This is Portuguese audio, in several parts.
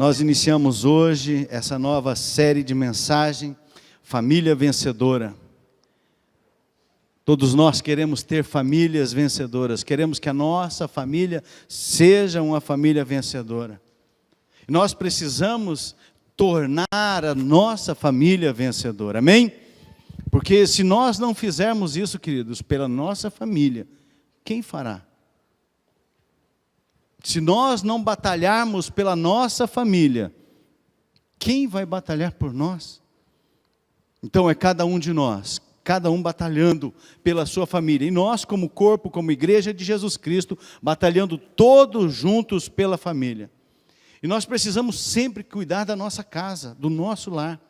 Nós iniciamos hoje essa nova série de mensagem, Família Vencedora. Todos nós queremos ter famílias vencedoras, queremos que a nossa família seja uma família vencedora. Nós precisamos tornar a nossa família vencedora, amém? Porque se nós não fizermos isso, queridos, pela nossa família, quem fará? Se nós não batalharmos pela nossa família, quem vai batalhar por nós? Então é cada um de nós, cada um batalhando pela sua família. E nós, como corpo, como igreja de Jesus Cristo, batalhando todos juntos pela família. E nós precisamos sempre cuidar da nossa casa, do nosso lar.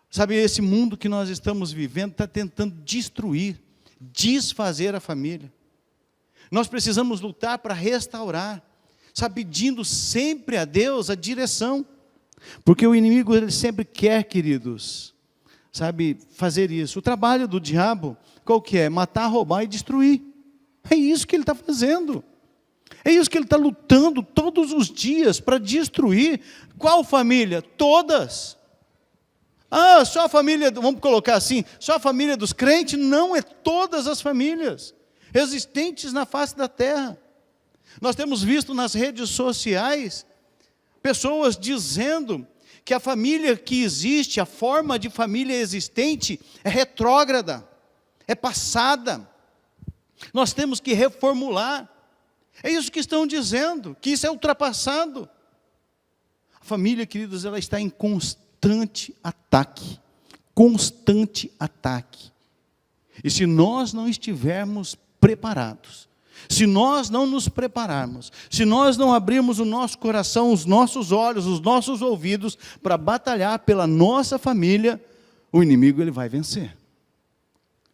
Sabe, esse mundo que nós estamos vivendo está tentando destruir, desfazer a família. Nós precisamos lutar para restaurar, sabe, pedindo sempre a Deus a direção. Porque o inimigo, ele sempre quer, queridos, sabe, fazer isso. O trabalho do diabo, qual que é? Matar, roubar e destruir. É isso que ele está fazendo. É isso que ele está lutando todos os dias para destruir. Qual família? Todas. Ah, só a família, vamos colocar assim, só a família dos crentes? Não, é todas as famílias existentes na face da terra. Nós temos visto nas redes sociais pessoas dizendo que a família que existe, a forma de família existente é retrógrada, é passada. Nós temos que reformular. É isso que estão dizendo, que isso é ultrapassado. A família, queridos, ela está em constante ataque. Constante ataque. E se nós não estivermos preparados, se nós não nos prepararmos, se nós não abrirmos o nosso coração, os nossos olhos, os nossos ouvidos, para batalhar pela nossa família, o inimigo ele vai vencer.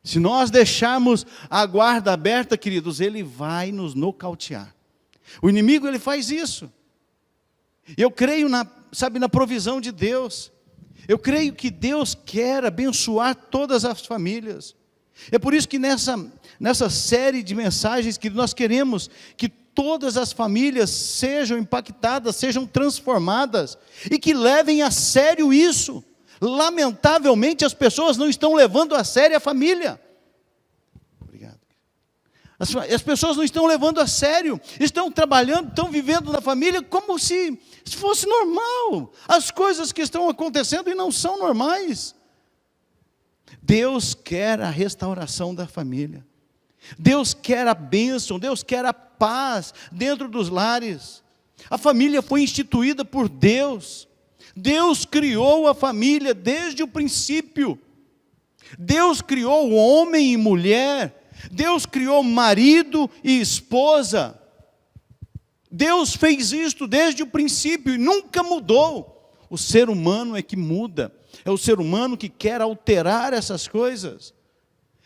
Se nós deixarmos a guarda aberta, queridos, ele vai nos nocautear. O inimigo, ele faz isso. Eu creio na provisão de Deus. Eu creio que Deus quer abençoar todas as famílias. É por isso que nessa série de mensagens que nós queremos que todas as famílias sejam impactadas, sejam transformadas e que levem a sério isso. Lamentavelmente as pessoas não estão levando a sério a família. Obrigado. As pessoas não estão levando a sério, estão trabalhando, estão vivendo na família como se fosse normal. As coisas que estão acontecendo e não são normais. Deus quer a restauração da família. Deus quer a bênção, Deus quer a paz dentro dos lares. A família foi instituída por Deus. Deus criou a família desde o princípio. Deus criou homem e mulher. Deus criou marido e esposa. Deus fez isto desde o princípio e nunca mudou. O ser humano é que muda. É o ser humano que quer alterar essas coisas.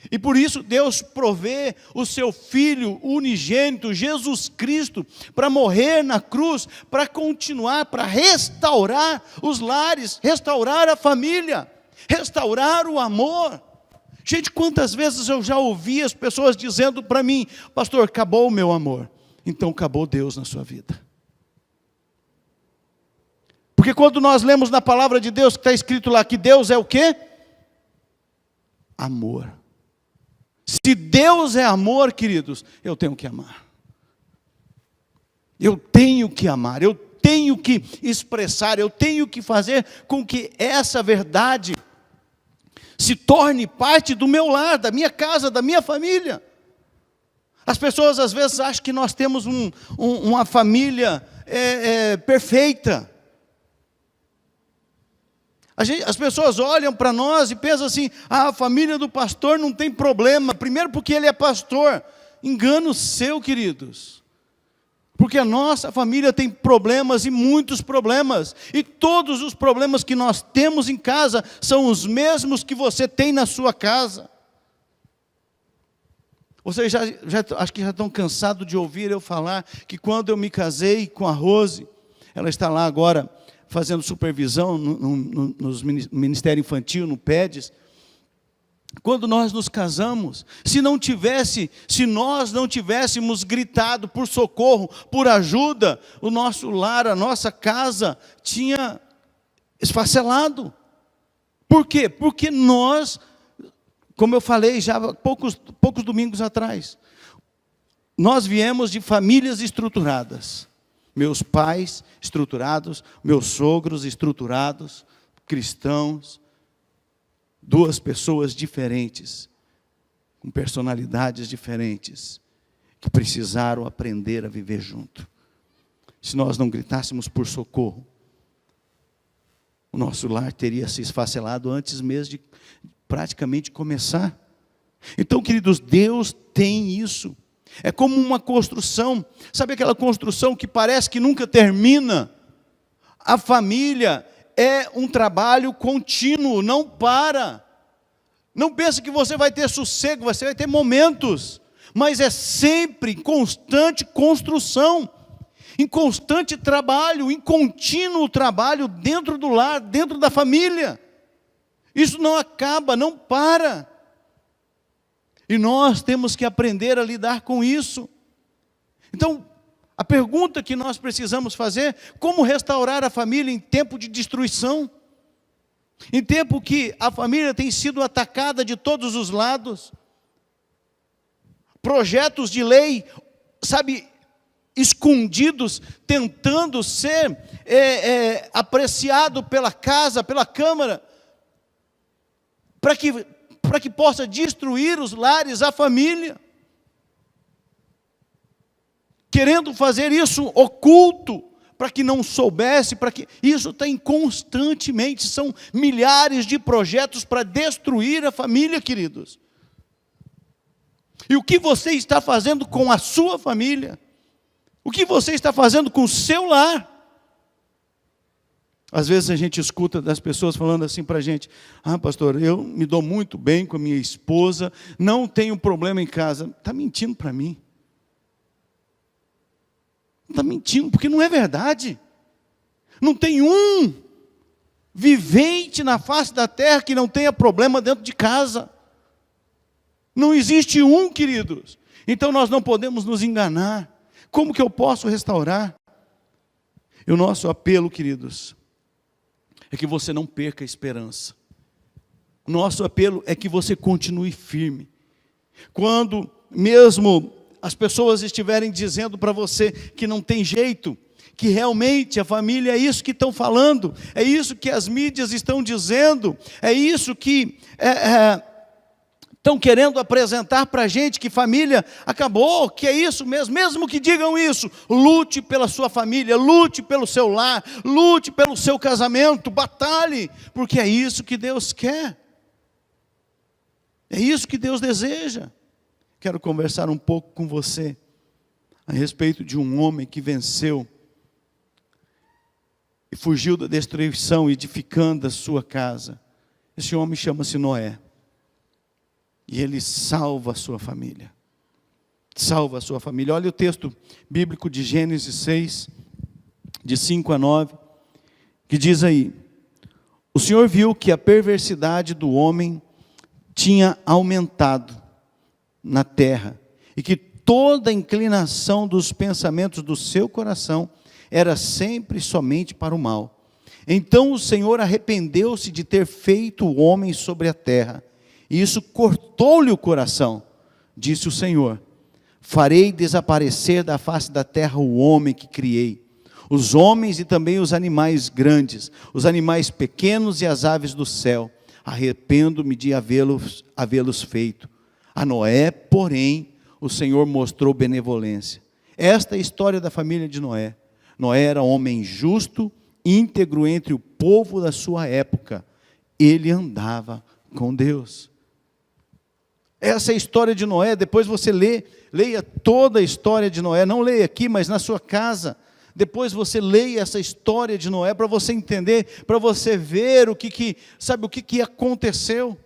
E por isso Deus provê o seu Filho unigênito, Jesus Cristo, para morrer na cruz, para continuar, para restaurar os lares, restaurar a família, restaurar o amor. Gente, quantas vezes eu já ouvi as pessoas dizendo para mim: pastor, acabou o meu amor. Então acabou Deus na sua vida. Porque quando nós lemos na palavra de Deus, que está escrito lá que Deus é o quê? Amor. Se Deus é amor, queridos, eu tenho que amar. Eu tenho que amar, eu tenho que expressar, eu tenho que fazer com que essa verdade se torne parte do meu lar, da minha casa, da minha família. As pessoas às vezes acham que nós temos uma família perfeita. As pessoas olham para nós e pensam assim: a família do pastor não tem problema. Primeiro porque ele é pastor. Engano seu, queridos. Porque a nossa família tem problemas e muitos problemas. E todos os problemas que nós temos em casa são os mesmos que você tem na sua casa. Vocês acho que já estão cansados de ouvir eu falar que quando eu me casei com a Rose, ela está lá agora fazendo supervisão no Ministério Infantil, no PEDES, quando nós nos casamos, se nós não tivéssemos gritado por socorro, por ajuda, o nosso lar, a nossa casa tinha esfacelado. Por quê? Porque nós, como eu falei já há poucos domingos atrás, nós viemos de famílias estruturadas. Meus pais estruturados, meus sogros estruturados, cristãos, duas pessoas diferentes, com personalidades diferentes, que precisaram aprender a viver junto. Se nós não gritássemos por socorro, o nosso lar teria se esfacelado antes mesmo de praticamente começar. Então, queridos, Deus tem isso. É como uma construção. Sabe aquela construção que parece que nunca termina? A família é um trabalho contínuo, não para. Não pense que você vai ter sossego, você vai ter momentos, mas é sempre em constante construção, em constante trabalho, em contínuo trabalho dentro do lar, dentro da família. Isso não acaba, não para. E nós temos que aprender a lidar com isso. Então, a pergunta que nós precisamos fazer: como restaurar a família em tempo de destruição? Em tempo que a família tem sido atacada de todos os lados. Projetos de lei, escondidos, tentando ser apreciado pela casa, pela Câmara, para que possa destruir os lares, a família. Querendo fazer isso oculto, para que não soubesse, para que isso tem constantemente, são milhares de projetos para destruir a família, queridos. E o que você está fazendo com a sua família? O que você está fazendo com o seu lar? Às vezes a gente escuta das pessoas falando assim para a gente: ah, pastor, eu me dou muito bem com a minha esposa, não tenho problema em casa. Está mentindo para mim. Está mentindo, porque não é verdade. Não tem um vivente na face da terra que não tenha problema dentro de casa. Não existe um, queridos. Então nós não podemos nos enganar. Como que eu posso restaurar? E o nosso apelo, queridos, é que você não perca a esperança. O nosso apelo é que você continue firme. Quando mesmo as pessoas estiverem dizendo para você que não tem jeito, que realmente a família é isso que estão falando, é isso que as mídias estão dizendo, é isso que estão querendo apresentar para a gente, que família acabou, que é isso mesmo, mesmo que digam isso, lute pela sua família, lute pelo seu lar, lute pelo seu casamento, batalhe, porque é isso que Deus quer, é isso que Deus deseja. Quero conversar um pouco com você a respeito de um homem que venceu e fugiu da destruição, edificando a sua casa. Esse homem chama-se Noé. E ele salva a sua família. Salva a sua família. Olha o texto bíblico de Gênesis 6, de 5 a 9, que diz aí: o Senhor viu que a perversidade do homem tinha aumentado na terra, e que toda a inclinação dos pensamentos do seu coração era sempre somente para o mal. Então o Senhor arrependeu-se de ter feito o homem sobre a terra, e isso cortou-lhe o coração. Disse o Senhor: farei desaparecer da face da terra o homem que criei, os homens e também os animais grandes, os animais pequenos e as aves do céu. Arrependo-me de havê-los feito. A Noé, porém, o Senhor mostrou benevolência. Esta é a história da família de Noé. Noé era homem justo, íntegro entre o povo da sua época. Ele andava com Deus. Essa é a história de Noé. Depois você leia toda a história de Noé. Não leia aqui, mas na sua casa. Depois você leia essa história de Noé para você entender, para você ver o que aconteceu.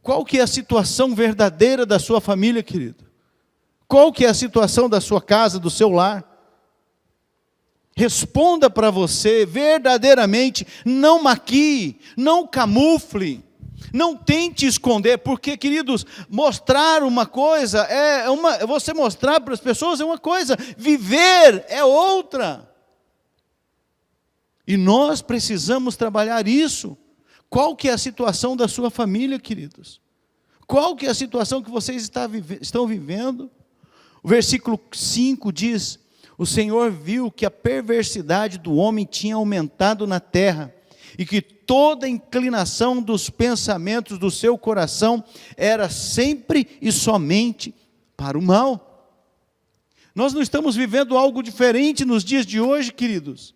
Qual que é a situação verdadeira da sua família, querido? Qual que é a situação da sua casa, do seu lar? Responda para você verdadeiramente, não maquie, não camufle. Não tente esconder, porque, queridos, mostrar uma coisa você mostrar para as pessoas é uma coisa, viver é outra. E nós precisamos trabalhar isso. Qual que é a situação da sua família, queridos? Qual que é a situação que vocês estão vivendo? O versículo 5 diz: o Senhor viu que a perversidade do homem tinha aumentado na terra, e que toda inclinação dos pensamentos do seu coração era sempre e somente para o mal. Nós não estamos vivendo algo diferente nos dias de hoje, queridos.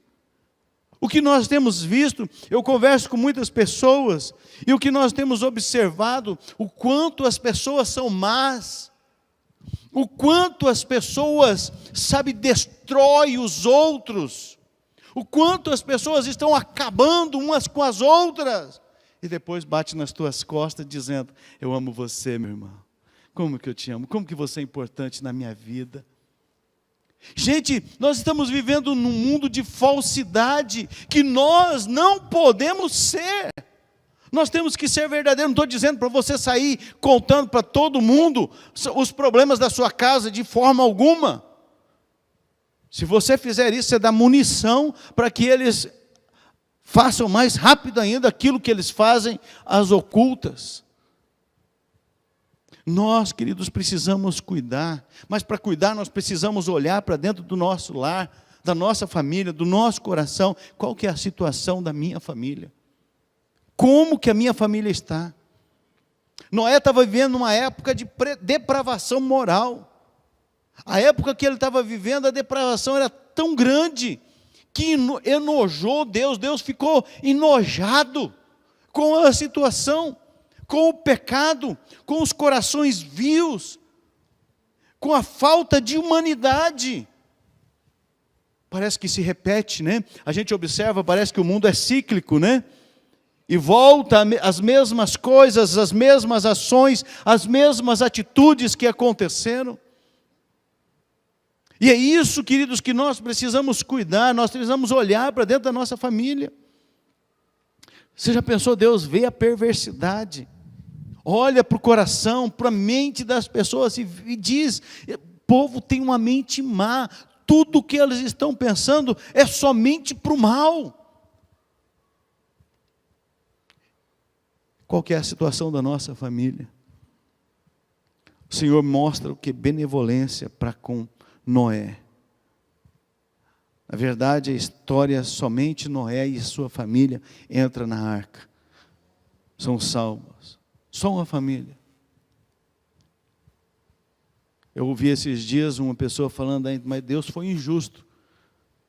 O que nós temos visto, eu converso com muitas pessoas, e o que nós temos observado, o quanto as pessoas são más, o quanto as pessoas, destroem os outros, o quanto as pessoas estão acabando umas com as outras, e depois bate nas tuas costas dizendo: eu amo você, meu irmão, como que eu te amo, como que você é importante na minha vida. Gente, nós estamos vivendo num mundo de falsidade, que nós não podemos ser. Nós temos que ser verdadeiros. Não estou dizendo para você sair contando para todo mundo os problemas da sua casa, de forma alguma. Se você fizer isso, você dá munição para que eles façam mais rápido ainda aquilo que eles fazem às ocultas. Nós, queridos, precisamos cuidar, mas para cuidar nós precisamos olhar para dentro do nosso lar, da nossa família, do nosso coração. Qual que é a situação da minha família? Como que a minha família está? Noé estava vivendo uma época de depravação moral. A época que ele estava vivendo, a depravação era tão grande, que enojou Deus. Deus ficou enojado com a situação, com o pecado, com os corações vios, com a falta de humanidade. Parece que se repete, né? A gente observa, parece que o mundo é cíclico, né? E volta as mesmas coisas, as mesmas ações, as mesmas atitudes que aconteceram. E é isso, queridos, que nós precisamos cuidar, nós precisamos olhar para dentro da nossa família. Você já pensou, Deus vê a perversidade, olha para o coração, para a mente das pessoas e diz: o povo tem uma mente má, tudo o que eles estão pensando é somente para o mal. Qual que é a situação da nossa família? O Senhor mostra o que? Benevolência para com Noé. Na verdade, a história, somente Noé e sua família entra na arca. São salvos. Só uma família. Eu ouvi esses dias uma pessoa falando: mas Deus foi injusto.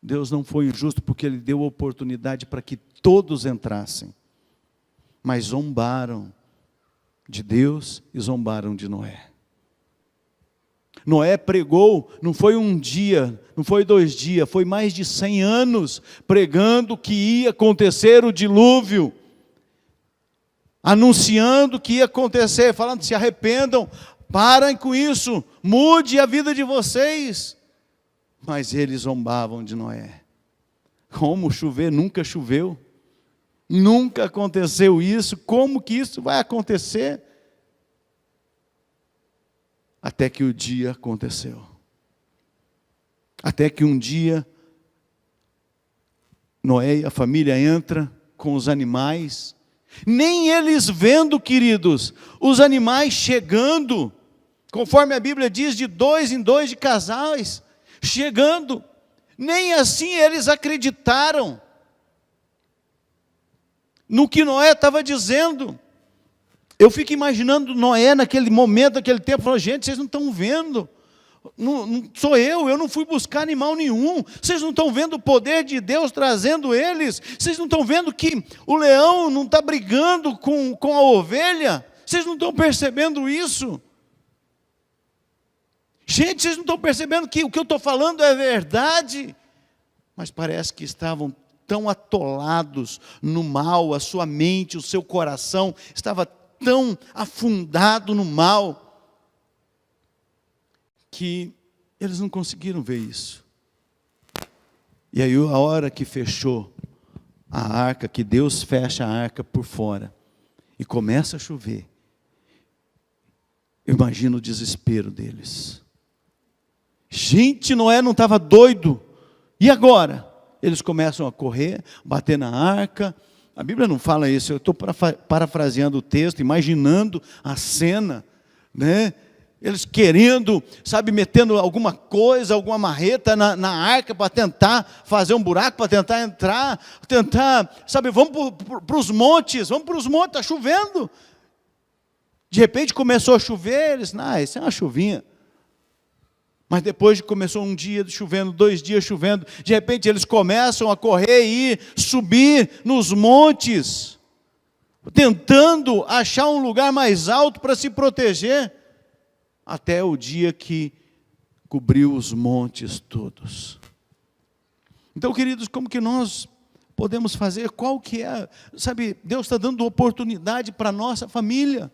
Deus não foi injusto, porque Ele deu oportunidade para que todos entrassem. Mas zombaram de Deus e zombaram de Noé. Noé pregou, não foi um dia, não foi 2 dias, foi mais de 100 anos, pregando que ia acontecer o dilúvio, anunciando que ia acontecer, falando: se arrependam, parem com isso, mude a vida de vocês. Mas eles zombavam de Noé. Como chover? Nunca choveu. Nunca aconteceu isso, como que isso vai acontecer? Até que o dia aconteceu. Até que um dia, Noé e a família entra com os animais, nem eles vendo, queridos, os animais chegando, conforme a Bíblia diz, de 2 em 2 de casais, chegando, nem assim eles acreditaram no que Noé estava dizendo. Eu fico imaginando Noé naquele momento, naquele tempo, falando: gente, vocês não estão vendo, não sou eu não fui buscar animal nenhum, vocês não estão vendo o poder de Deus trazendo eles, vocês não estão vendo que o leão não está brigando com a ovelha, vocês não estão percebendo isso? Gente, vocês não estão percebendo que o que eu estou falando é verdade? Mas parece que estavam tão atolados no mal, a sua mente, o seu coração estava tão afundado no mal, que eles não conseguiram ver isso. E aí, a hora que fechou a arca, que Deus fecha a arca por fora, e começa a chover. Eu imagino o desespero deles. Gente, Noé não estava doido. E agora? Eles começam a correr, bater na arca. A Bíblia não fala isso, eu estou parafraseando o texto, imaginando a cena, né? Eles querendo, sabe, metendo alguma coisa, alguma marreta na arca para tentar fazer um buraco, para tentar entrar, sabe, vamos para os montes, está chovendo. De repente começou a chover, eles, isso é uma chuvinha. Mas depois começou um dia chovendo, 2 dias chovendo, de repente eles começam a correr e ir, subir nos montes, tentando achar um lugar mais alto para se proteger, até o dia que cobriu os montes todos. Então, queridos, como que nós podemos fazer? Qual que é, sabe, Deus está dando oportunidade para a nossa família.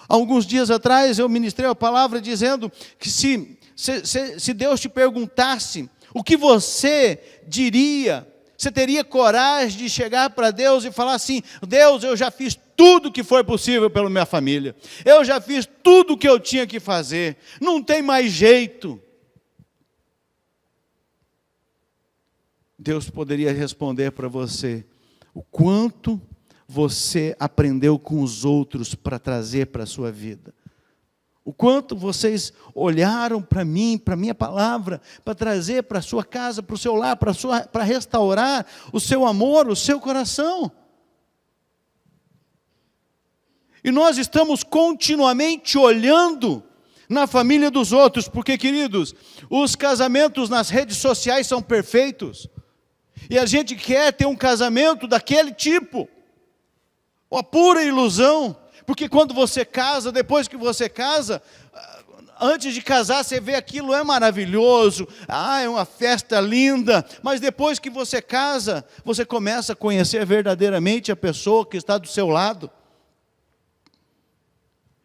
Alguns dias atrás eu ministrei a palavra dizendo que se Deus te perguntasse o que você diria, você teria coragem de chegar para Deus e falar assim: Deus, eu já fiz tudo que foi possível pela minha família, eu já fiz tudo o que eu tinha que fazer, não tem mais jeito. Deus poderia responder para você o quanto você aprendeu com os outros para trazer para a sua vida. O quanto vocês olharam para mim, para a minha palavra, para trazer para a sua casa, para o seu lar, para restaurar o seu amor, o seu coração. E nós estamos continuamente olhando na família dos outros, porque, queridos, os casamentos nas redes sociais são perfeitos, e a gente quer ter um casamento daquele tipo, uma pura ilusão, porque quando você casa, depois que você casa, antes de casar você vê aquilo é maravilhoso, é uma festa linda, mas depois que você casa, você começa a conhecer verdadeiramente a pessoa que está do seu lado,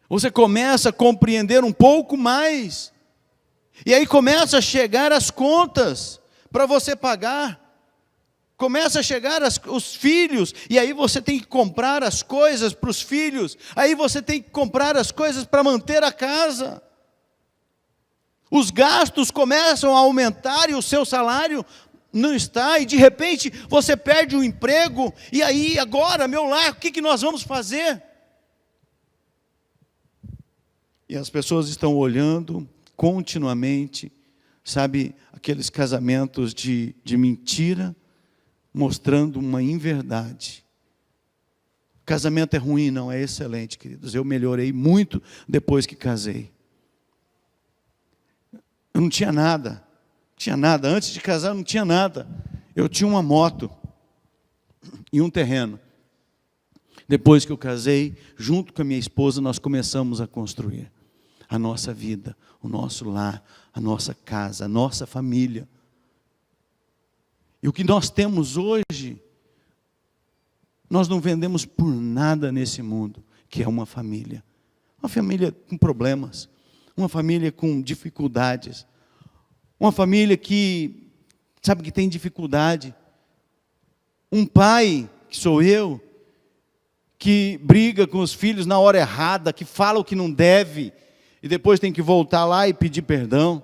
você começa a compreender um pouco mais, e aí começa a chegar as contas para você pagar, começa a chegar os filhos, e aí você tem que comprar as coisas para os filhos, aí você tem que comprar as coisas para manter a casa, os gastos começam a aumentar e o seu salário não está, e de repente você perde o emprego, e aí agora, meu lar, o que nós vamos fazer? E as pessoas estão olhando continuamente, sabe, aqueles casamentos de mentira, mostrando uma inverdade. Casamento é ruim? Não, é excelente, queridos. Eu melhorei muito depois que casei. Eu não tinha nada. Antes de casar, eu não tinha nada. Eu tinha uma moto e um terreno. Depois que eu casei, junto com a minha esposa, nós começamos a construir a nossa vida, o nosso lar, a nossa casa, a nossa família. E o que nós temos hoje, nós não vendemos por nada nesse mundo, que é uma família. Uma família com problemas, uma família com dificuldades, uma família que, sabe, que tem dificuldade. Um pai, que sou eu, que briga com os filhos na hora errada, que fala o que não deve, e depois tem que voltar lá e pedir perdão.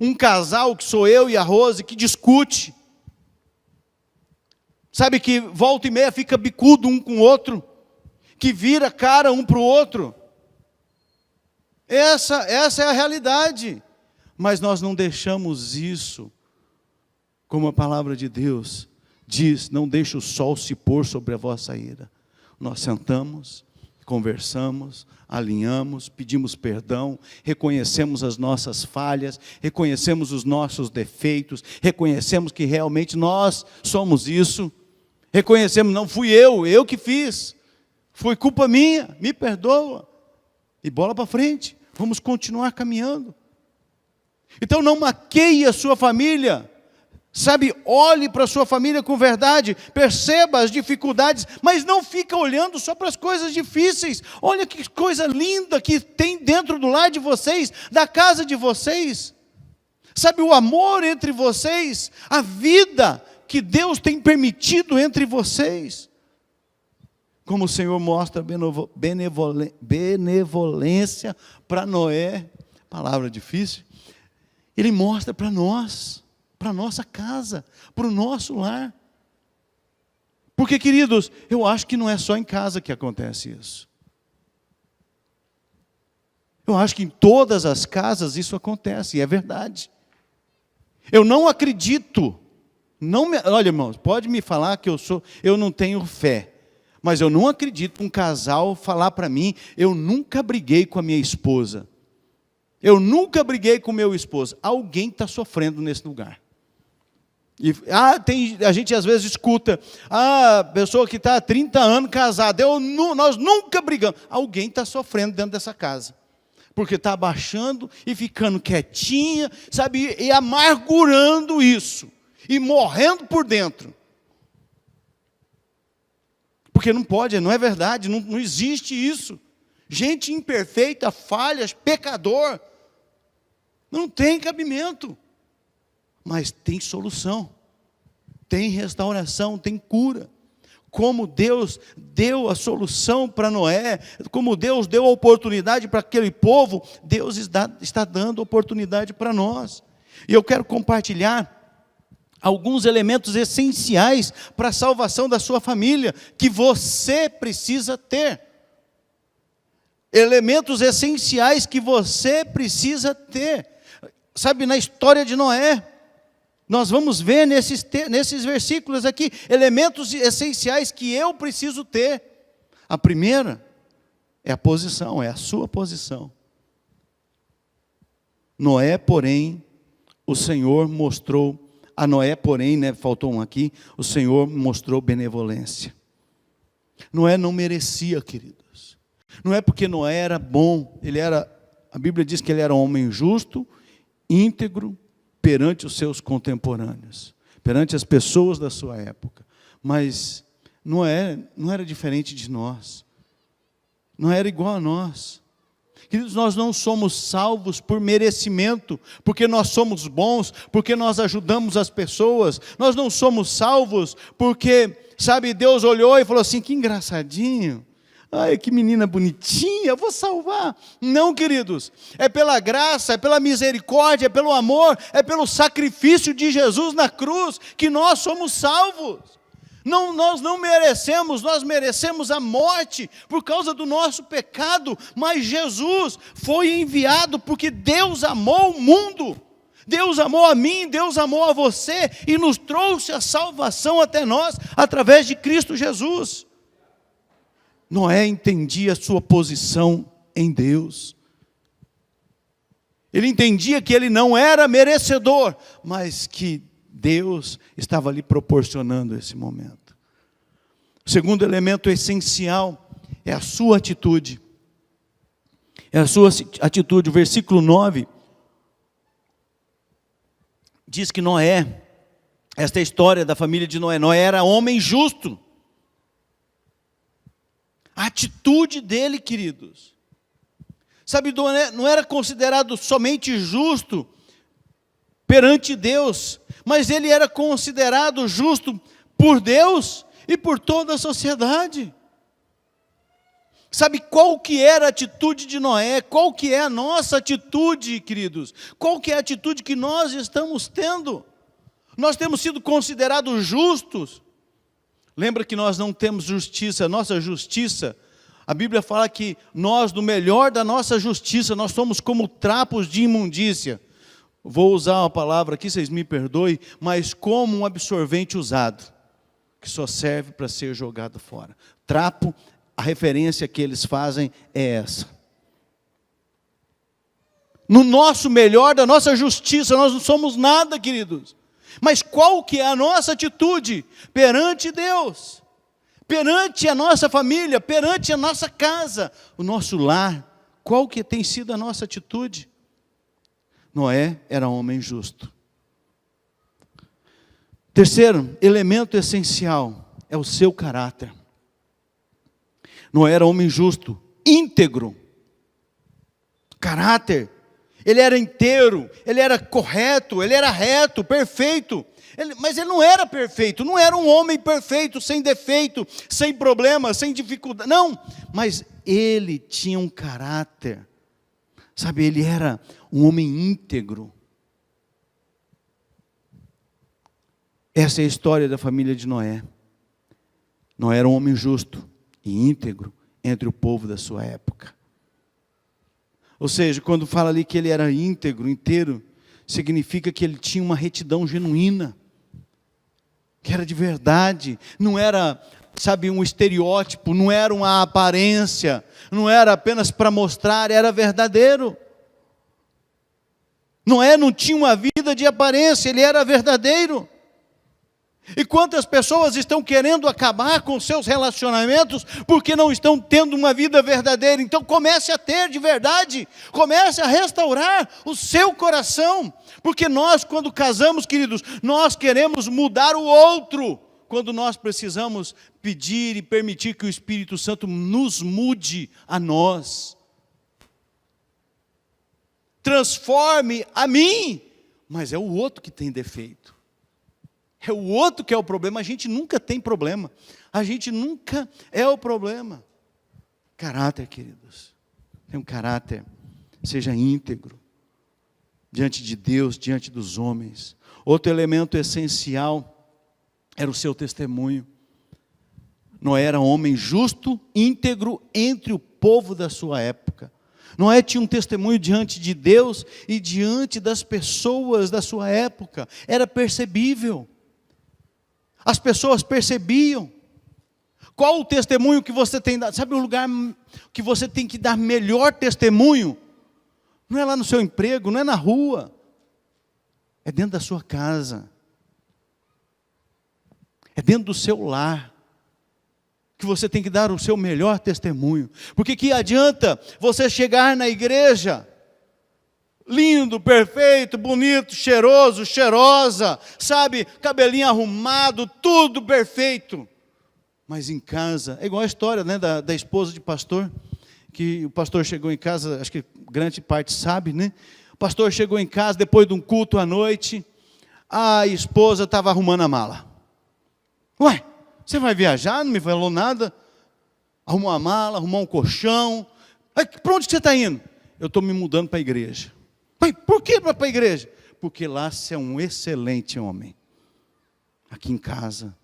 Um casal, que sou eu e a Rose, que discute, sabe, que volta e meia fica bicudo um com o outro, que vira cara um para o outro. Essa é a realidade, mas nós não deixamos isso, como a palavra de Deus diz, não deixe o sol se pôr sobre a vossa ira. Nós sentamos, conversamos, alinhamos, pedimos perdão, reconhecemos as nossas falhas, reconhecemos os nossos defeitos, reconhecemos que realmente nós somos isso, reconhecemos, não fui eu que fiz, foi culpa minha, me perdoa, e bola para frente, vamos continuar caminhando. Então não maqueie a sua família, sabe, olhe para a sua família com verdade, perceba as dificuldades, mas não fica olhando só para as coisas difíceis. Olha que coisa linda que tem dentro do lar de vocês, da casa de vocês. Sabe, o amor entre vocês, a vida que Deus tem permitido entre vocês. Como o Senhor mostra benevolência para Noé, palavra difícil, Ele mostra para nós, para a nossa casa, para o nosso lar. Porque, queridos, eu acho que não é só em casa que acontece isso. Eu acho que em todas as casas isso acontece, e é verdade. Eu não acredito, olha, irmãos, pode me falar que eu não tenho fé, mas eu não acredito um casal falar para mim, eu nunca briguei com a minha esposa. Eu nunca briguei com o meu esposo. Alguém está sofrendo nesse lugar. A gente às vezes escuta, a pessoa que está há 30 anos casada, nós nunca brigamos. Alguém está sofrendo dentro dessa casa. Porque está abaixando e ficando quietinha, sabe, e amargurando isso, e morrendo por dentro. Porque não pode, não é verdade, não existe isso. Gente imperfeita, falhas, pecador, não tem cabimento. Mas tem solução, tem restauração, tem cura. Como Deus deu a solução para Noé, como Deus deu a oportunidade para aquele povo, Deus está dando oportunidade para nós. E eu quero compartilhar alguns elementos essenciais para a salvação da sua família, que você precisa ter. Elementos essenciais que você precisa ter. Sabe, na história de Noé, nós vamos ver nesses versículos aqui, elementos essenciais que eu preciso ter. A primeira é a posição, é a sua posição. Noé, porém, o Senhor mostrou, a Noé, porém, faltou um aqui, o Senhor mostrou benevolência. Noé não merecia, queridos. Não é porque Noé era bom, a Bíblia diz que ele era um homem justo, íntegro, perante os seus contemporâneos, perante as pessoas da sua época. Mas não era diferente de nós, não era igual a nós. Queridos, nós não somos salvos por merecimento, porque nós somos bons, porque nós ajudamos as pessoas. Nós não somos salvos porque, sabe, Deus olhou e falou assim, que engraçadinho. Ai, que menina bonitinha, eu vou salvar. Não, queridos, é pela graça, é pela misericórdia, é pelo amor, é pelo sacrifício de Jesus na cruz, que nós somos salvos. Nós não merecemos, nós merecemos a morte, por causa do nosso pecado, mas Jesus foi enviado, porque Deus amou o mundo, Deus amou a mim, Deus amou a você, e nos trouxe a salvação até nós, através de Cristo Jesus. Noé entendia a sua posição em Deus. Ele entendia que ele não era merecedor, mas que Deus estava lhe proporcionando esse momento. O segundo elemento essencial é a sua atitude. É a sua atitude. O versículo 9 diz que Noé, esta é a história da família de Noé. Noé era homem justo. A atitude dele, queridos. Sabe, Noé não era considerado somente justo perante Deus, mas ele era considerado justo por Deus e por toda a sociedade. Sabe qual que era a atitude de Noé? Qual que é a nossa atitude, queridos? Qual que é a atitude que nós estamos tendo? Nós temos sido considerados justos. Lembra que nós não temos justiça, nossa justiça, a Bíblia fala que nós, no melhor da nossa justiça, nós somos como trapos de imundícia. Vou usar uma palavra aqui, vocês me perdoem, mas como um absorvente usado, que só serve para ser jogado fora. Trapo, a referência que eles fazem é essa. No nosso melhor da nossa justiça, nós não somos nada, queridos. Mas qual que é a nossa atitude perante Deus? Perante a nossa família, perante a nossa casa, o nosso lar, qual que tem sido a nossa atitude? Noé era homem justo. Terceiro elemento essencial é o seu caráter. Noé era homem justo, íntegro. Caráter. Ele era inteiro, ele era correto, ele era reto, perfeito. Mas ele não era perfeito, não era um homem perfeito, sem defeito, sem problema, sem dificuldade. Não, mas ele tinha um caráter. Sabe, ele era um homem íntegro. Essa é a história da família de Noé. Noé era um homem justo e íntegro entre o povo da sua época. Ou seja, quando fala ali que ele era íntegro, inteiro, significa que ele tinha uma retidão genuína, que era de verdade, não era, sabe, um estereótipo, não era uma aparência, não era apenas para mostrar, era verdadeiro. Noé não tinha uma vida de aparência, ele era verdadeiro. E quantas pessoas estão querendo acabar com seus relacionamentos porque não estão tendo uma vida verdadeira? Então comece a ter de verdade, comece a restaurar o seu coração, porque nós, quando casamos, queridos, nós queremos mudar o outro, quando nós precisamos pedir e permitir que o Espírito Santo nos mude a nós. Transforme a mim, mas é o outro que tem defeito. É o outro que é o problema. A gente nunca tem problema. A gente nunca é o problema. Caráter, queridos. Tem um caráter. Seja íntegro. Diante de Deus, diante dos homens. Outro elemento essencial era o seu testemunho. Noé era um homem justo, íntegro entre o povo da sua época. Noé tinha um testemunho diante de Deus e diante das pessoas da sua época. Era percebível. As pessoas percebiam. Qual o testemunho que você tem dado? Sabe o lugar que você tem que dar melhor testemunho? Não é lá no seu emprego, não é na rua. É dentro da sua casa. É dentro do seu lar. Que você tem que dar o seu melhor testemunho. Porque que adianta você chegar na igreja lindo, perfeito, bonito, cheiroso, cheirosa, sabe, cabelinho arrumado, tudo perfeito. Mas em casa, é igual a história, né, da esposa de pastor, que o pastor chegou em casa, acho que grande parte sabe, né? O pastor chegou em casa depois de um culto à noite, a esposa estava arrumando a mala. Ué, você vai viajar? Não me falou nada? Arrumou a mala, arrumou um colchão. Para onde você está indo? Eu estou me mudando para a igreja. Mas por que para a igreja? Porque lá você é um excelente homem. Aqui em casa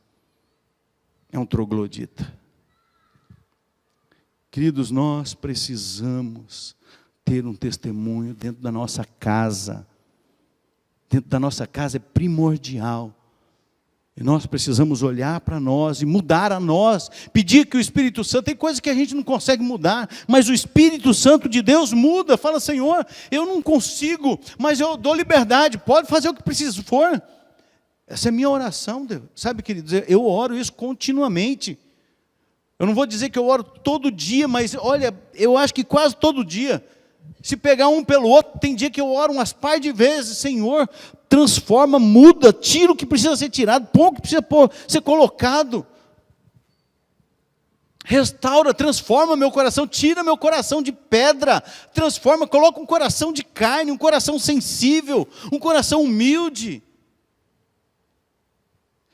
é um troglodita. Queridos, nós precisamos ter um testemunho dentro da nossa casa. Dentro da nossa casa é primordial. E nós precisamos olhar para nós e mudar a nós, pedir que o Espírito Santo, tem coisas que a gente não consegue mudar, mas o Espírito Santo de Deus muda, fala, Senhor, eu não consigo, mas eu dou liberdade, pode fazer o que preciso for. Essa é a minha oração, Deus. Sabe, queridos, eu oro isso continuamente. Eu não vou dizer que eu oro todo dia, mas olha, eu acho que quase todo dia. Se pegar um pelo outro, tem dia que eu oro umas par de vezes, Senhor, transforma, muda, tira o que precisa ser tirado, põe o que precisa ser colocado. Restaura, transforma meu coração, tira meu coração de pedra, transforma, coloca um coração de carne, um coração sensível, um coração humilde.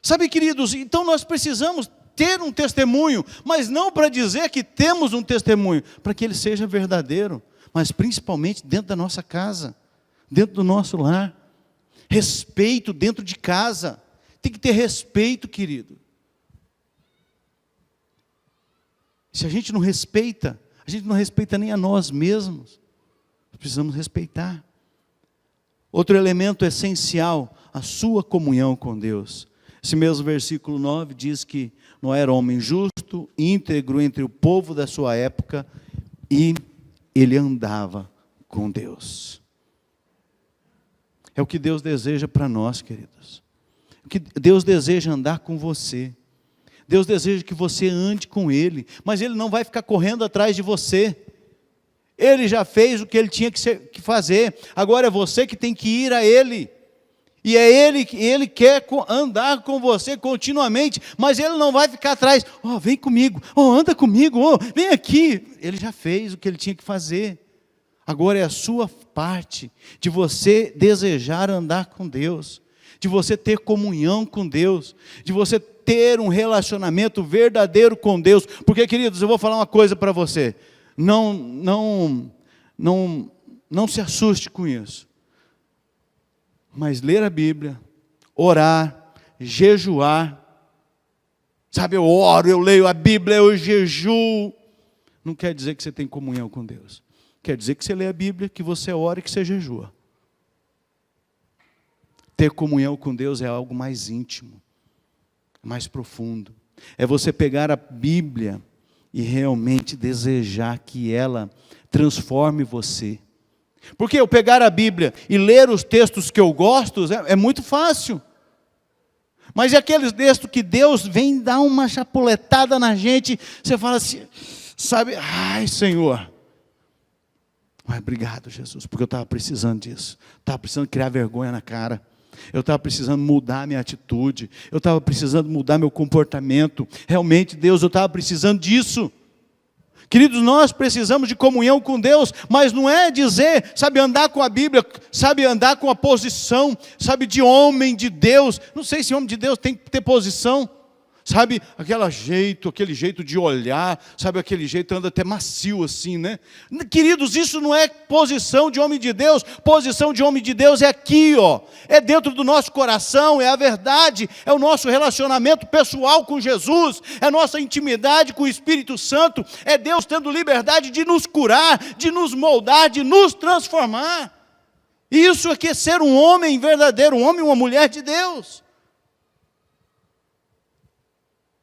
Sabe, queridos, então nós precisamos ter um testemunho, mas não para dizer que temos um testemunho, para que ele seja verdadeiro, mas principalmente dentro da nossa casa, dentro do nosso lar. Respeito dentro de casa, tem que ter respeito, querido. Se a gente não respeita, a gente não respeita nem a nós mesmos, precisamos respeitar. Outro elemento essencial, a sua comunhão com Deus. Esse mesmo versículo 9 diz que Noé era homem justo, íntegro entre o povo da sua época, e ele andava com Deus. É o que Deus deseja para nós, queridos. O que Deus deseja andar com você. Deus deseja que você ande com Ele, mas Ele não vai ficar correndo atrás de você. Ele já fez o que Ele tinha que fazer, agora é você que tem que ir a Ele. E é Ele que Ele quer andar com você continuamente, mas Ele não vai ficar atrás. Oh, vem comigo, oh, anda comigo, oh, vem aqui. Ele já fez o que Ele tinha que fazer. Agora é a sua parte de você desejar andar com Deus, de você ter comunhão com Deus, de você ter um relacionamento verdadeiro com Deus. Porque, queridos, eu vou falar uma coisa para você, não se assuste com isso, mas ler a Bíblia, orar, jejuar, sabe, eu oro, eu leio a Bíblia, eu jejuo, não quer dizer que você tem comunhão com Deus. Quer dizer que você lê a Bíblia, que você ora e que você jejua. Ter comunhão com Deus é algo mais íntimo, mais profundo. É você pegar a Bíblia e realmente desejar que ela transforme você. Porque eu pegar a Bíblia e ler os textos que eu gosto é muito fácil. Mas é aqueles textos que Deus vem dar uma chapuletada na gente, você fala assim, sabe, ai Senhor, mas obrigado Jesus, porque eu estava precisando disso, estava precisando criar vergonha na cara, eu estava precisando mudar minha atitude, eu estava precisando mudar meu comportamento, realmente Deus, eu estava precisando disso. Queridos, nós precisamos de comunhão com Deus, mas não é dizer, sabe, andar com a Bíblia, sabe, andar com a posição, sabe, de homem de Deus. Não sei se homem de Deus tem que ter posição, sabe, aquele jeito de olhar, sabe, aquele jeito anda até macio assim, né? Queridos, isso não é posição de homem de Deus. Posição de homem de Deus é aqui, ó, é dentro do nosso coração, é a verdade, é o nosso relacionamento pessoal com Jesus, é a nossa intimidade com o Espírito Santo, é Deus tendo liberdade de nos curar, de nos moldar, de nos transformar. Isso é que é ser um homem verdadeiro, um homem e uma mulher de Deus.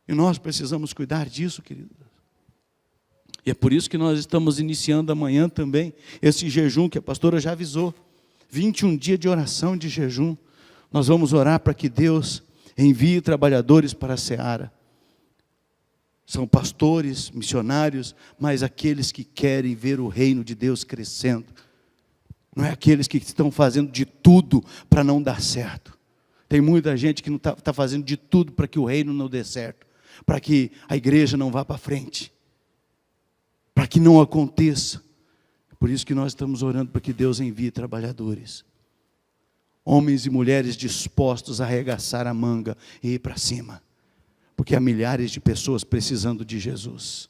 E nós precisamos cuidar disso, queridos. E é por isso que nós estamos iniciando amanhã também esse jejum que a pastora já avisou. 21 dias de oração, de jejum. Nós vamos orar para que Deus envie trabalhadores para a seara. São pastores, missionários, mas aqueles que querem ver o reino de Deus crescendo. Não é aqueles que estão fazendo de tudo para não dar certo. Tem muita gente que não está fazendo de tudo para que o reino não dê certo, para que a igreja não vá para frente, para que não aconteça. Por isso que nós estamos orando para que Deus envie trabalhadores, homens e mulheres dispostos a arregaçar a manga e ir para cima, porque há milhares de pessoas precisando de Jesus,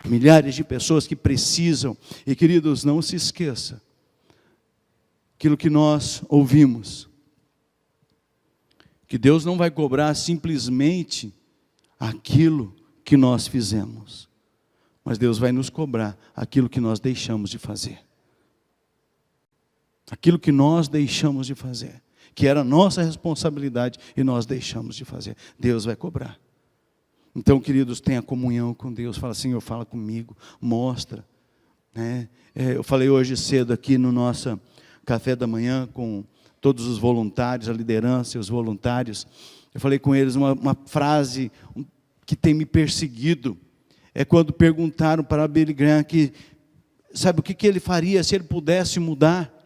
milhares de pessoas que precisam. E queridos, não se esqueça, aquilo que nós ouvimos, que Deus não vai cobrar simplesmente aquilo que nós fizemos, mas Deus vai nos cobrar aquilo que nós deixamos de fazer. Aquilo que nós deixamos de fazer, que era nossa responsabilidade e nós deixamos de fazer, Deus vai cobrar. Então, queridos, tenha comunhão com Deus. Fala, Senhor, fala comigo, mostra. Eu falei hoje cedo aqui no nosso café da manhã com todos os voluntários, a liderança e os voluntários. Eu falei com eles uma frase que tem me perseguido. É quando perguntaram para Billy Graham que, sabe o que ele faria se ele pudesse mudar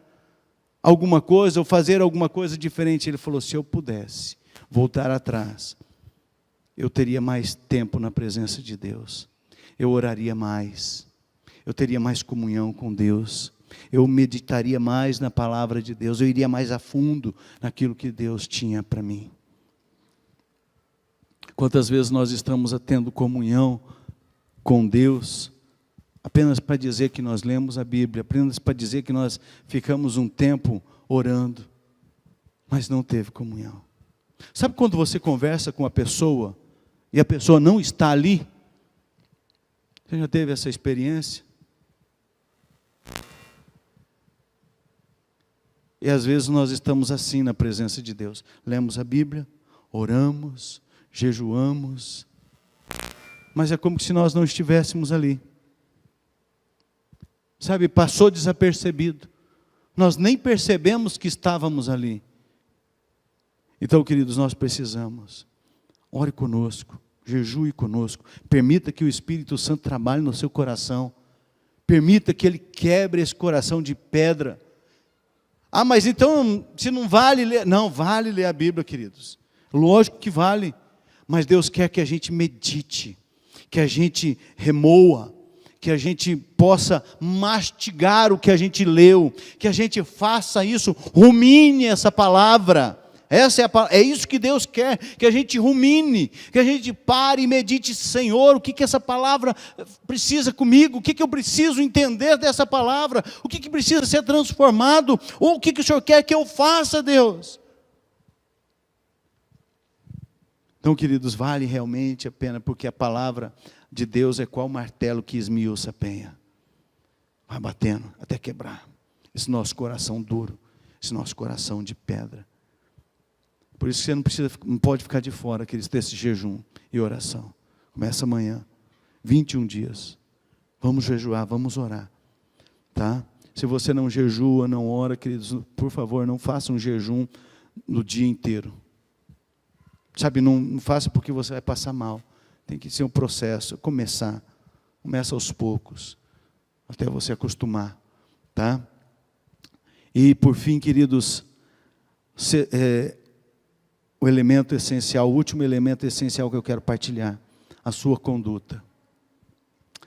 alguma coisa ou fazer alguma coisa diferente. Ele falou, se eu pudesse voltar atrás, eu teria mais tempo na presença de Deus, eu oraria mais, eu teria mais comunhão com Deus, eu meditaria mais na palavra de Deus, eu iria mais a fundo naquilo que Deus tinha para mim. Quantas vezes nós estamos tendo comunhão com Deus, apenas para dizer que nós lemos a Bíblia, apenas para dizer que nós ficamos um tempo orando, mas não teve comunhão. Sabe quando você conversa com a pessoa e a pessoa não está ali? Você já teve essa experiência? E às vezes nós estamos assim na presença de Deus. Lemos a Bíblia, oramos, jejuamos, mas é como se nós não estivéssemos ali. Sabe, passou desapercebido. Nós nem percebemos que estávamos ali. Então, queridos, nós precisamos. Ore conosco, jejue conosco. Permita que o Espírito Santo trabalhe no seu coração. Permita que Ele quebre esse coração de pedra. Ah, mas então, se não vale ler... Não, vale ler a Bíblia, queridos. Lógico que vale. Mas Deus quer que a gente medite, que a gente remoa, que a gente possa mastigar o que a gente leu, que a gente faça isso, rumine essa palavra, É isso que Deus quer, que a gente rumine, que a gente pare e medite, Senhor, o que essa palavra precisa comigo, o que eu preciso entender dessa palavra, o que precisa ser transformado, ou o que o Senhor quer que eu faça, Deus. Então, queridos, vale realmente a pena, porque a palavra de Deus é qual martelo que esmiuça a penha. Vai batendo até quebrar esse nosso coração duro, esse nosso coração de pedra. Por isso que você não pode ficar de fora, queridos, desse jejum e oração. Começa amanhã, 21 dias. Vamos jejuar, vamos orar. Tá? Se você não jejua, não ora, queridos, por favor, não faça um jejum no dia inteiro. Sabe, não faça porque você vai passar mal. Tem que ser um processo, começa aos poucos, até você acostumar, tá? E por fim, queridos, o elemento essencial, o último elemento essencial que eu quero partilhar, a sua conduta.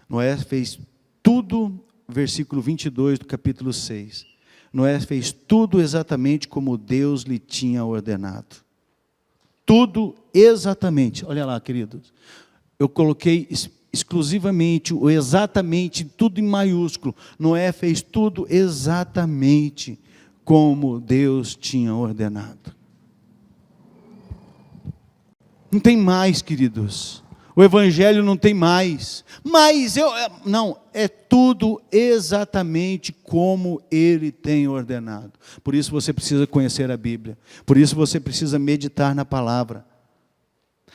Noé fez tudo, versículo 22 do capítulo 6. Noé fez tudo exatamente como Deus lhe tinha ordenado. Tudo exatamente. Olha lá, queridos. Eu coloquei exclusivamente o exatamente, tudo em maiúsculo. Noé fez tudo exatamente como Deus tinha ordenado. Não tem mais, queridos. O evangelho não tem mais. Não, é tudo exatamente como ele tem ordenado. Por isso você precisa conhecer a Bíblia. Por isso você precisa meditar na palavra.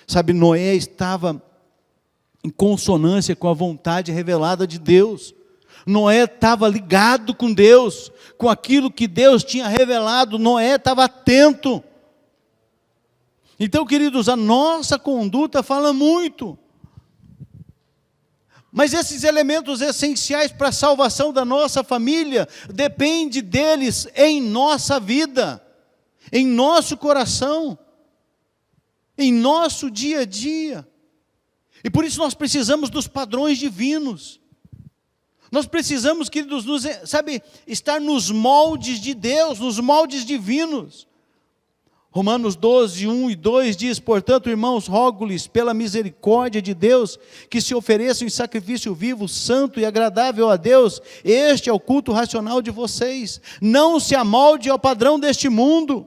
Sabe, Noé estava em consonância com a vontade revelada de Deus. Noé estava ligado com Deus, com aquilo que Deus tinha revelado. Noé estava atento. Então, queridos, a nossa conduta fala muito. Mas esses elementos essenciais para a salvação da nossa família, depende deles em nossa vida, em nosso coração, em nosso dia a dia. E por isso nós precisamos dos padrões divinos. Nós precisamos, queridos, estar nos moldes de Deus, nos moldes divinos. Romanos 12, 1 e 2 diz: portanto, irmãos, rogo-lhes pela misericórdia de Deus, que se ofereçam em sacrifício vivo, santo e agradável a Deus. Este é o culto racional de vocês. Não se amolde ao padrão deste mundo.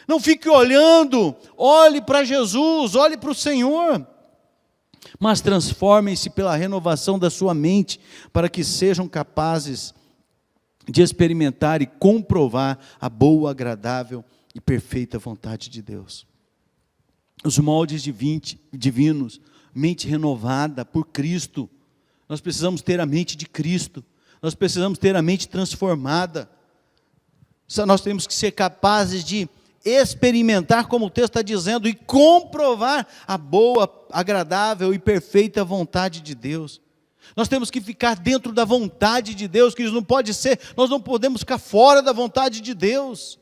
Não fique olhando, olhe para Jesus, olhe para o Senhor. Mas transformem-se pela renovação da sua mente, para que sejam capazes de experimentar e comprovar a boa, agradável e perfeita vontade de Deus. Os moldes divinos, mente renovada por Cristo. Nós precisamos ter a mente de Cristo. Nós precisamos ter a mente transformada. Nós temos que ser capazes de experimentar, como o texto está dizendo, e comprovar a boa, agradável e perfeita vontade de Deus. Nós temos que ficar dentro da vontade de Deus, que não pode ser, nós não podemos ficar fora da vontade de Deus.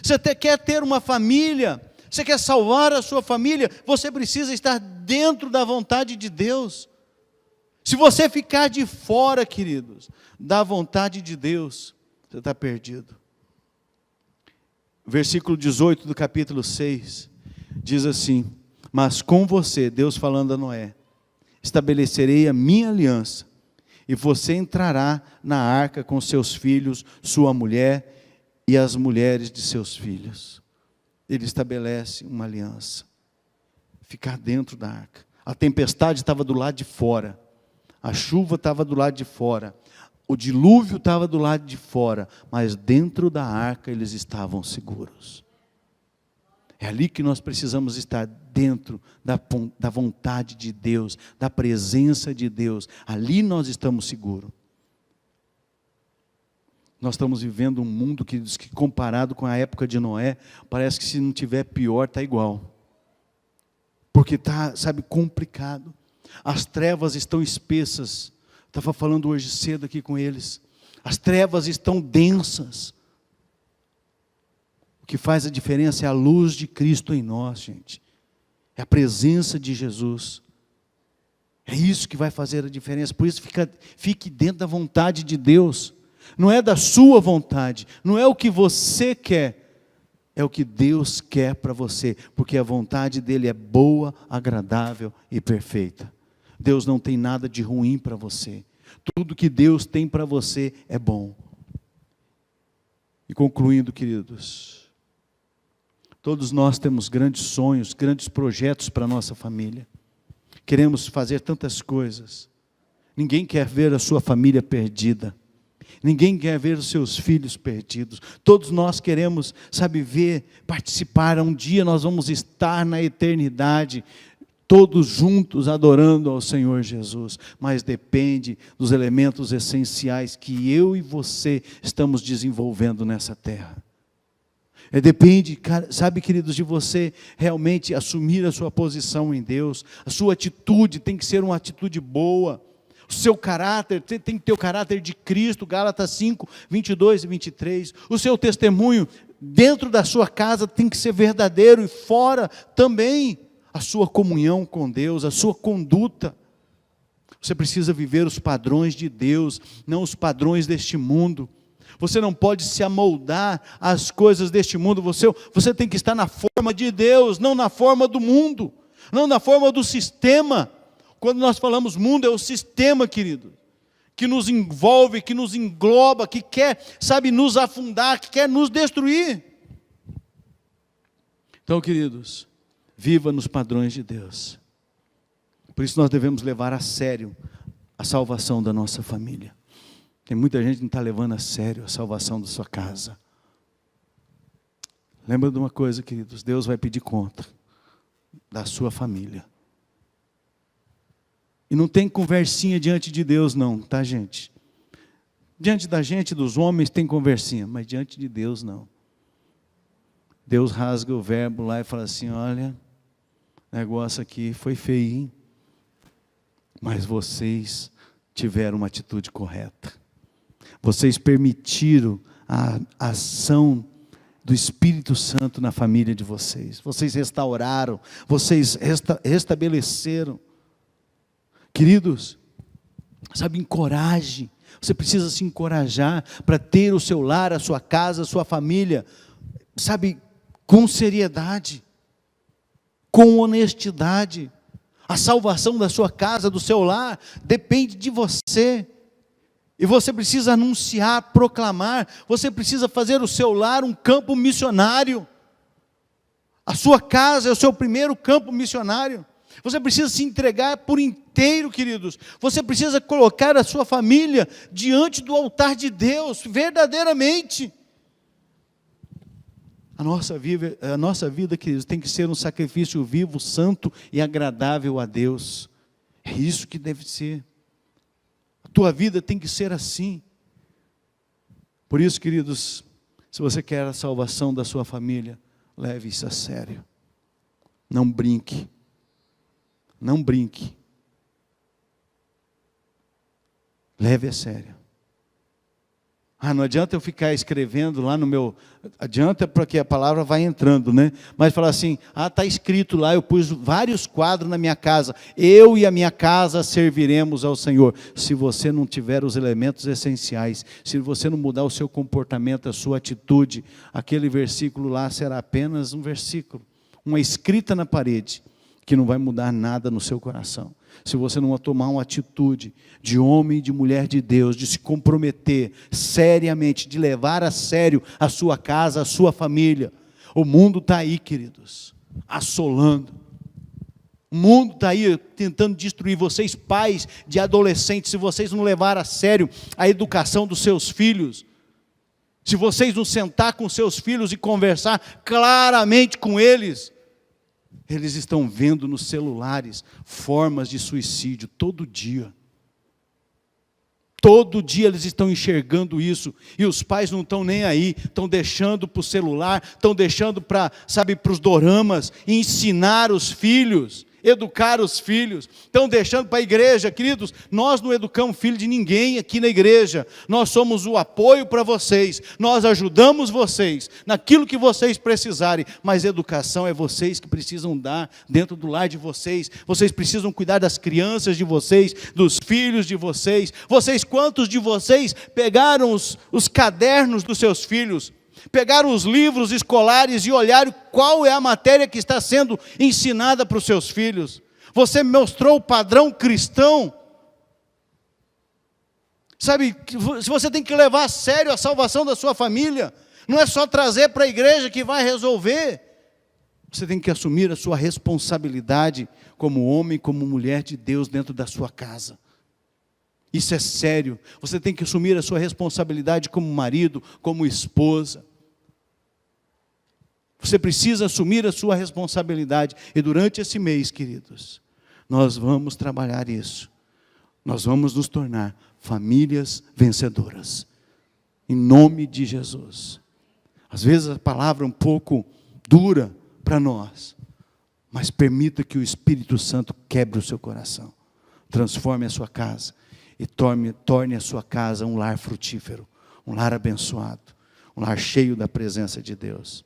Você quer ter uma família, você quer salvar a sua família, você precisa estar dentro da vontade de Deus. Se você ficar de fora, queridos, da vontade de Deus, você está perdido. Versículo 18 do capítulo 6, diz assim: mas com você, Deus falando a Noé, estabelecerei a minha aliança, e você entrará na arca com seus filhos, sua mulher e as mulheres de seus filhos. Ele estabelece uma aliança, ficar dentro da arca. A tempestade estava do lado de fora, a chuva estava do lado de fora, o dilúvio estava do lado de fora, mas dentro da arca eles estavam seguros. É ali que nós precisamos estar, dentro da vontade de Deus, da presença de Deus. Ali nós estamos seguros. Nós estamos vivendo um mundo que comparado com a época de Noé, parece que se não tiver pior, está igual. Porque está, complicado. As trevas estão espessas. Estava falando hoje cedo aqui com eles. As trevas estão densas. O que faz a diferença é a luz de Cristo em nós, gente. É a presença de Jesus. É isso que vai fazer a diferença. Por isso, fique dentro da vontade de Deus. Não é da sua vontade, não é o que você quer, é o que Deus quer para você, porque a vontade dele é boa, agradável e perfeita. Deus não tem nada de ruim para você. Tudo que Deus tem para você é bom. E concluindo, queridos, todos nós temos grandes sonhos, grandes projetos para a nossa família. Queremos fazer tantas coisas. Ninguém quer ver a sua família perdida. Ninguém quer ver os seus filhos perdidos. Todos nós queremos, ver, participar. Um dia nós vamos estar na eternidade, todos juntos adorando ao Senhor Jesus. Mas depende dos elementos essenciais que eu e você estamos desenvolvendo nessa terra. Depende, queridos, de você realmente assumir a sua posição em Deus. A sua atitude tem que ser uma atitude boa. O seu caráter tem que ter o caráter de Cristo, Gálatas 5, 22 e 23. O seu testemunho dentro da sua casa tem que ser verdadeiro e fora também. A sua comunhão com Deus, a sua conduta. Você precisa viver os padrões de Deus, não os padrões deste mundo. Você não pode se amoldar às coisas deste mundo. Você tem que estar na forma de Deus, não na forma do mundo, não na forma do sistema. Quando nós falamos mundo, é o sistema, querido, que nos envolve, que nos engloba, que quer, nos afundar, que quer nos destruir. Então, queridos, viva nos padrões de Deus. Por isso nós devemos levar a sério a salvação da nossa família. Tem muita gente que não está levando a sério a salvação da sua casa. Lembra de uma coisa, queridos, Deus vai pedir conta da sua família. E não tem conversinha diante de Deus não, tá, gente? Diante da gente, dos homens, tem conversinha, mas diante de Deus não. Deus rasga o verbo lá e fala assim, olha, o negócio aqui foi feio, hein? Mas vocês tiveram uma atitude correta. Vocês permitiram a ação do Espírito Santo na família de vocês. Vocês restauraram, vocês restabeleceram. Queridos, encoraje. Você precisa se encorajar para ter o seu lar, a sua casa, a sua família, com seriedade, com honestidade. A salvação da sua casa, do seu lar, depende de você. E você precisa anunciar, proclamar, você precisa fazer o seu lar um campo missionário. A sua casa é o seu primeiro campo missionário. Você precisa se entregar por inteiro, queridos. Você precisa colocar a sua família diante do altar de Deus, verdadeiramente. A nossa vida, queridos, tem que ser um sacrifício vivo, santo e agradável a Deus. É isso que deve ser. A tua vida tem que ser assim. Por isso, queridos, se você quer a salvação da sua família, leve isso a sério. Não brinque. Não brinque. Leve a sério. Não adianta eu ficar escrevendo lá no meu... Adianta porque a palavra vai entrando, né? Mas falar assim, está escrito lá, eu pus vários quadros na minha casa. Eu e a minha casa serviremos ao Senhor. Se você não tiver os elementos essenciais, se você não mudar o seu comportamento, a sua atitude, aquele versículo lá será apenas um versículo, uma escrita na parede, que não vai mudar nada no seu coração. Se você não tomar uma atitude de homem e de mulher de Deus, de se comprometer seriamente, de levar a sério a sua casa, a sua família. O mundo está aí, queridos, assolando. O mundo está aí tentando destruir vocês, pais de adolescentes, se vocês não levar a sério a educação dos seus filhos. Se vocês não sentar com seus filhos e conversar claramente com eles, eles estão vendo nos celulares formas de suicídio todo dia. Todo dia eles estão enxergando isso. E os pais não estão nem aí. Estão deixando para o celular, estão deixando para os doramas, ensinar os filhos, educar os filhos. Estão deixando para a igreja, queridos. Nós não educamos filho de ninguém aqui na igreja. Nós somos o apoio para vocês. Nós ajudamos vocês naquilo que vocês precisarem. Mas educação é vocês que precisam dar dentro do lar de vocês. Vocês precisam cuidar das crianças de vocês, dos filhos de vocês. Quantos de vocês pegaram os cadernos dos seus filhos Pegar os livros escolares e olhar qual é a matéria que está sendo ensinada para os seus filhos. Você mostrou o padrão cristão. Sabe, você tem que levar a sério a salvação da sua família. Não é só trazer para a igreja que vai resolver. Você tem que assumir a sua responsabilidade como homem, como mulher de Deus dentro da sua casa. Isso é sério. Você tem que assumir a sua responsabilidade como marido, como esposa. Você precisa assumir a sua responsabilidade. E durante esse mês, queridos, nós vamos trabalhar isso. Nós vamos nos tornar famílias vencedoras. Em nome de Jesus. Às vezes a palavra é um pouco dura para nós. Mas permita que o Espírito Santo quebre o seu coração. Transforme a sua casa. E torne a sua casa um lar frutífero. Um lar abençoado. Um lar cheio da presença de Deus.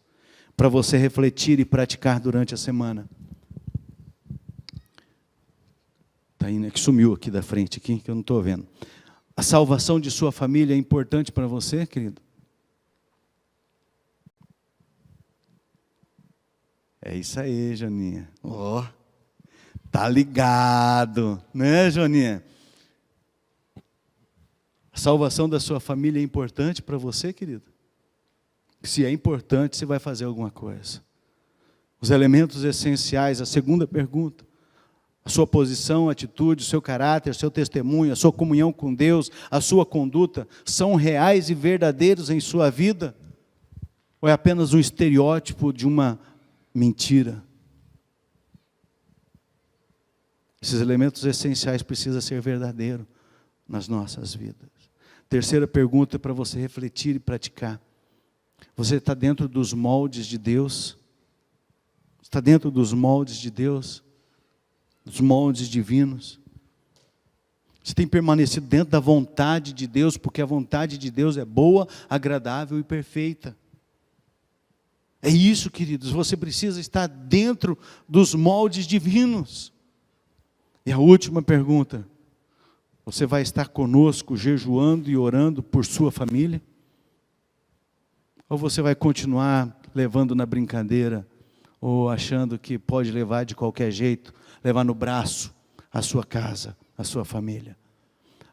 Para você refletir e praticar durante a semana. Está indo, que sumiu aqui da frente, aqui, que eu não estou vendo. A salvação de sua família é importante para você, querido? É isso aí, Joninha. Ó, tá ligado, né, Joninha? A salvação da sua família é importante para você, querido? Se é importante, você vai fazer alguma coisa. Os elementos essenciais, a segunda pergunta. A sua posição, atitude, o seu caráter, o seu testemunho, a sua comunhão com Deus, a sua conduta, são reais e verdadeiros em sua vida? Ou é apenas um estereótipo de uma mentira? Esses elementos essenciais precisam ser verdadeiros nas nossas vidas. Terceira pergunta para você refletir e praticar. Você está dentro dos moldes de Deus? Está dentro dos moldes de Deus? Dos moldes divinos? Você tem permanecido dentro da vontade de Deus, porque a vontade de Deus é boa, agradável e perfeita. É isso, queridos, você precisa estar dentro dos moldes divinos. E a última pergunta: você vai estar conosco jejuando e orando por sua família? Ou você vai continuar levando na brincadeira, ou achando que pode levar de qualquer jeito, levar no braço a sua casa, a sua família?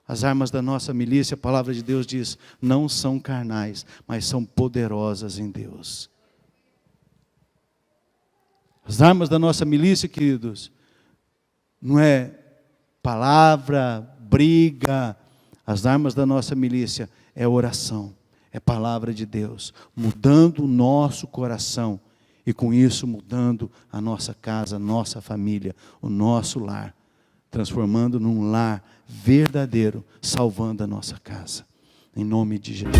As armas da nossa milícia, a palavra de Deus diz, não são carnais, mas são poderosas em Deus. As armas da nossa milícia, queridos, não é palavra, briga. As armas da nossa milícia é oração, é palavra de Deus, mudando o nosso coração e com isso mudando a nossa casa, a nossa família, o nosso lar, transformando num lar verdadeiro, salvando a nossa casa. Em nome de Jesus.